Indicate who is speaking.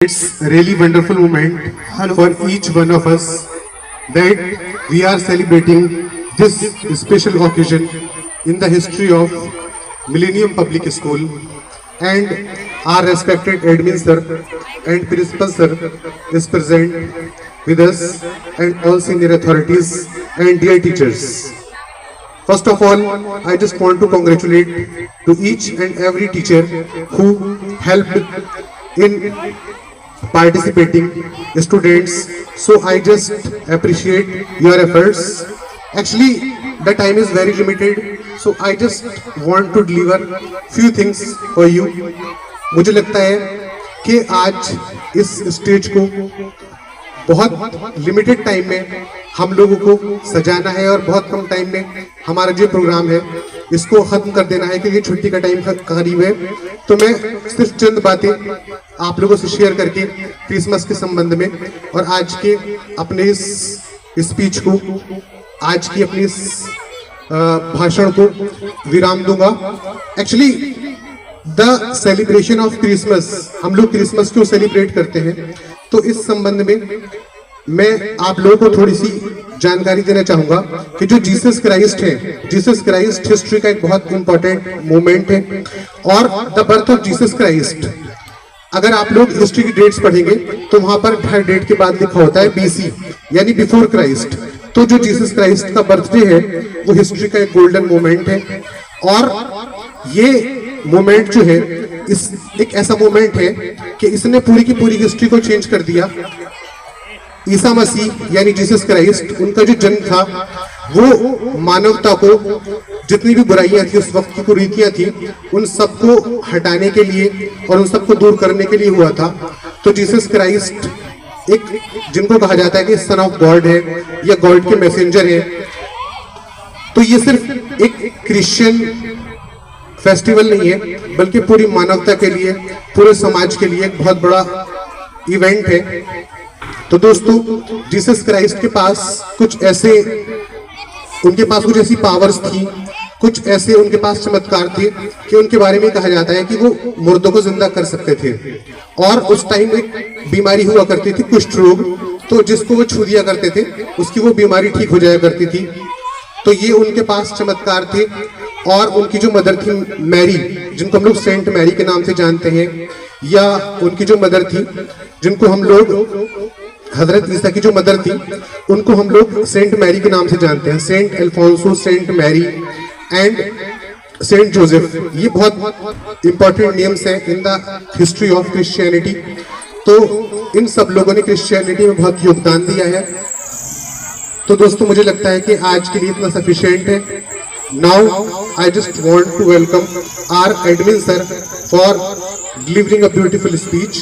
Speaker 1: It's a really wonderful moment for each one of us that we are celebrating this special occasion in the history of Millennium Public School, and our respected admin sir and principal sir is present with us, and all senior authorities and dear teachers. First of all, I just want to congratulate to each and every teacher who helped in participating students. So I just appreciate your efforts. Actually, the time is very limited, so I just want to deliver few things for you. मुझे लगता है कि आज इस stage को बहुत limited time में हम लोगों को सजाना है और बहुत कम टाइम में हमारा जो प्रोग्राम है इसको खत्म कर देना है, क्योंकि छुट्टी का टाइम करीब है। तो मैं सिर्फ चंद बातें आप लोगों से शेयर करके क्रिसमस के संबंध में और आज के अपने इस स्पीच को, आज की अपनी इस भाषण को विराम दूंगा। Actually the celebration of Christmas, हम लोग क्रिसमस क्यों सेलिब्रेट करते हैं, तो इस संबंध में मैं आप लोगों को थोड़ी सी जानकारी देना चाहूंगा कि जो जीसस क्राइस्ट है, जीसस क्राइस्ट हिस्ट्री का एक बहुत इंपॉर्टेंट मोमेंट है। और the birth of Jesus Christ, अगर आप लोग हिस्ट्री की डेट्स पढ़ेंगे तो वहां पर हर डेट के बाद लिखा होता है बीसी, यानी बिफोर क्राइस्ट। तो जो जीसस क्राइस्ट का बर्थडे है वो हिस्ट्री का एक गोल्डन मोमेंट है, और ये मोमेंट जो है इस एक ऐसा मोमेंट है कि इसने पूरी की पूरी हिस्ट्री को चेंज कर दिया। ईसा मसीह यानी जीसस क्राइस्ट, उनका जो जन्म था वो मानवता को जितनी भी बुराइयां थी उस वक्त की कुरीतियां थी उन सबको हटाने के लिए और उन सबको दूर करने के लिए हुआ था। तो जीसस क्राइस्ट एक जिनको कहा जाता है कि सन ऑफ गॉड है या गॉड के मैसेंजर है। तो ये सिर्फ एक क्रिश्चियन फेस्टिवल नहीं है, बल्कि पूरी मानवता के लिए, पूरे समाज के लिए एक बहुत बड़ा इवेंट है। तो दोस्तों, जीसस क्राइस्ट के पास कुछ ऐसे, उनके पास कुछ ऐसी पावर्स थी, कुछ ऐसे उनके पास चमत्कार थे कि उनके बारे में कहा जाता है कि वो मुर्दों को जिंदा कर सकते थे। और उस टाइम एक बीमारी हुआ करती थी, कुष्ठ रोग, तो जिसको वो छू दिया करते थे उसकी वो बीमारी ठीक हो जाया करती थी। तो ये उनके पास चमत्कार थे। और उनकी जो मदर थी मैरी, जिनको हम लोग सेंट मैरी के नाम से जानते हैं, या उनकी जो मदर थी जिनको हम लोग हजरत ईसा की जो मदर थी उनको हम लोग सेंट मैरी के नाम से जानते हैं, Saint Alphonso, Saint Mary and Saint Joseph. ये बहुत इंपॉर्टेंट नेम्स हैं in the history of Christianity. तो इन सब लोगों ने क्रिश्चियनिटी में बहुत योगदान दिया है। तो दोस्तों, मुझे लगता है कि आज के लिए इतना सफिशिएंट है। Now I just want to welcome our admin sir for delivering a beautiful speech.